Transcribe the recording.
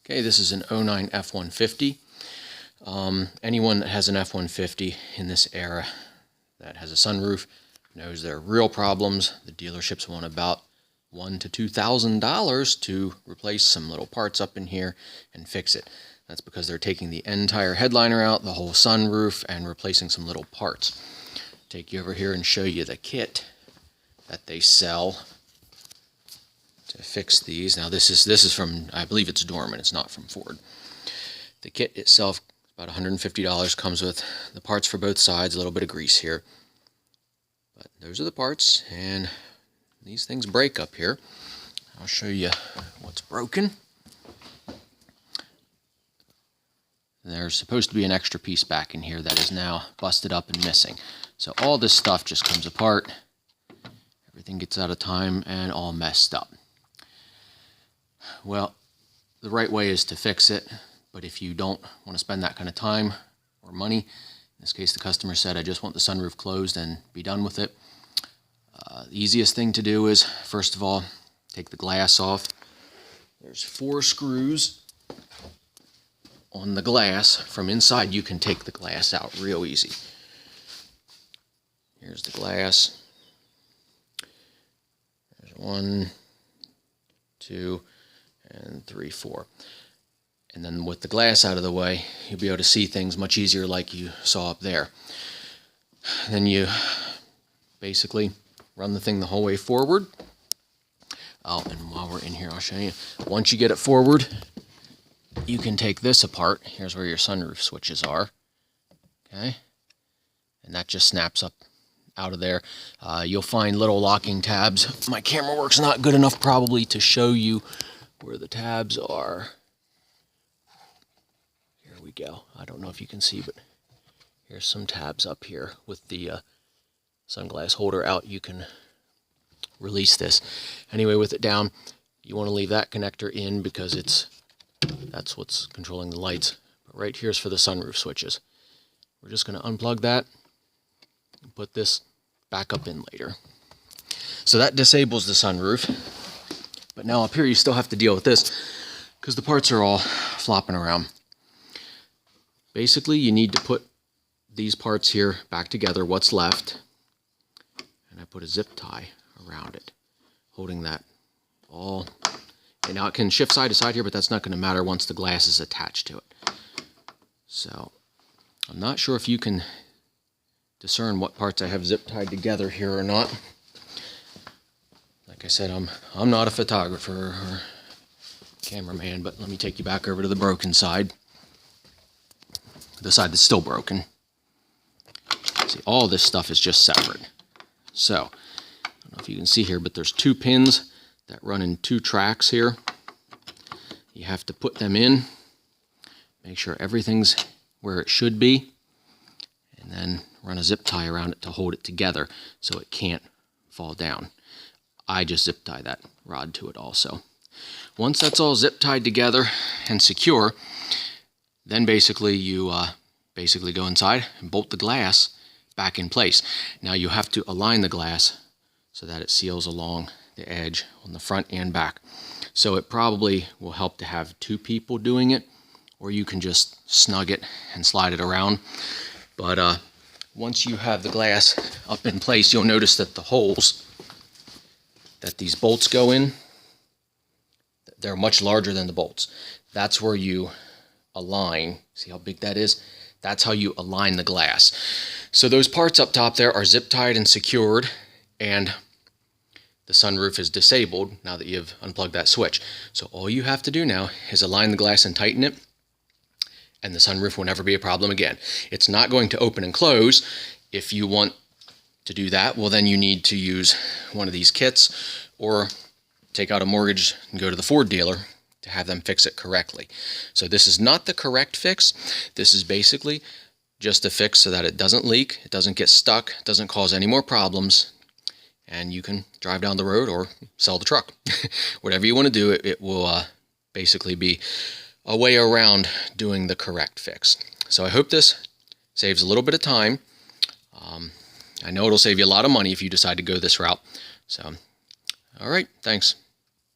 Okay, this is an 09 F150. Anyone that has an F150 in this era that has a sunroof knows there are real problems. The dealerships want about $1,000 to $2,000 to replace some little parts up in here and fix it. That's because they're taking the entire headliner out, the whole sunroof, and replacing some little parts. Take you over here and show you the kit that they sell to fix these. Now this is from, I believe it's Dorman, it's not from Ford. The kit itself, about $150, comes with the parts for both sides, a little bit of grease here. But those are the parts, and these things break up here. I'll show you what's broken. There's supposed to be an extra piece back in here that is now busted up and missing. So all this stuff just comes apart. Everything gets out of time and all messed up. Well, the right way is to fix it, but if you don't want to spend that kind of time or money, in this case the customer said, I just want the sunroof closed and be done with it. The easiest thing to do is, first of all, take the glass off. There's 4 screws on the glass. From inside you can take the glass out real easy. Here's the glass. There's 1, 2, and 3, 4. And then with the glass out of the way, you'll be able to see things much easier like you saw up there. Then you basically run the thing the whole way forward. Oh, and while we're in here, I'll show you. Once you get it forward, you can take this apart. Here's where your sunroof switches are. Okay? And that just snaps up out of there. You'll find little locking tabs. My camera work's not good enough probably to show you where the tabs are. Here we go. I don't know if you can see, but here's some tabs up here. With the sunglass holder out, you can release this. Anyway, with it down, you want to leave that connector in because that's what's controlling the lights. But right here's for the sunroof switches. We're just going to unplug that and put this back up in later. So that disables the sunroof. But now up here you still have to deal with this because the parts are all flopping around. Basically, you need to put these parts here back together, what's left. And I put a zip tie around it, holding that all. And now it can shift side to side here, but that's not going to matter once the glass is attached to it. So I'm not sure if you can discern what parts I have zip tied together here or not. Like I said, I'm not a photographer or cameraman, but let me take you back over to the broken side. The side that's still broken. See, all this stuff is just separate. So, I don't know if you can see here, but there's 2 pins that run in 2 tracks here. You have to put them in, make sure everything's where it should be, and then run a zip tie around it to hold it together so it can't fall down. I just zip tie that rod to it also. Once that's all zip tied together and secure, then basically you go inside and bolt the glass back in place. Now you have to align the glass so that it seals along the edge on the front and back. So it probably will help to have 2 people doing it, or you can just snug it and slide it around. But once you have the glass up in place, you'll notice that the holes that these bolts go in, they're much larger than the bolts. That's where you align. See how big that is? That's how you align the glass. So those parts up top there are zip tied and secured, and the sunroof is disabled now that you've unplugged that switch. So all you have to do now is align the glass and tighten it, and the sunroof will never be a problem again. It's not going to open and close. If you want to do that, well, then you need to use one of these kits or take out a mortgage and go to the Ford dealer to have them fix it correctly. So this is not the correct fix. This is basically just a fix so that it doesn't leak, it doesn't get stuck, it doesn't cause any more problems, and you can drive down the road or sell the truck. Whatever you want to do, it will basically be a way around doing the correct fix. So I hope this saves a little bit of time. I know it'll save you a lot of money if you decide to go this route. So, all right, thanks.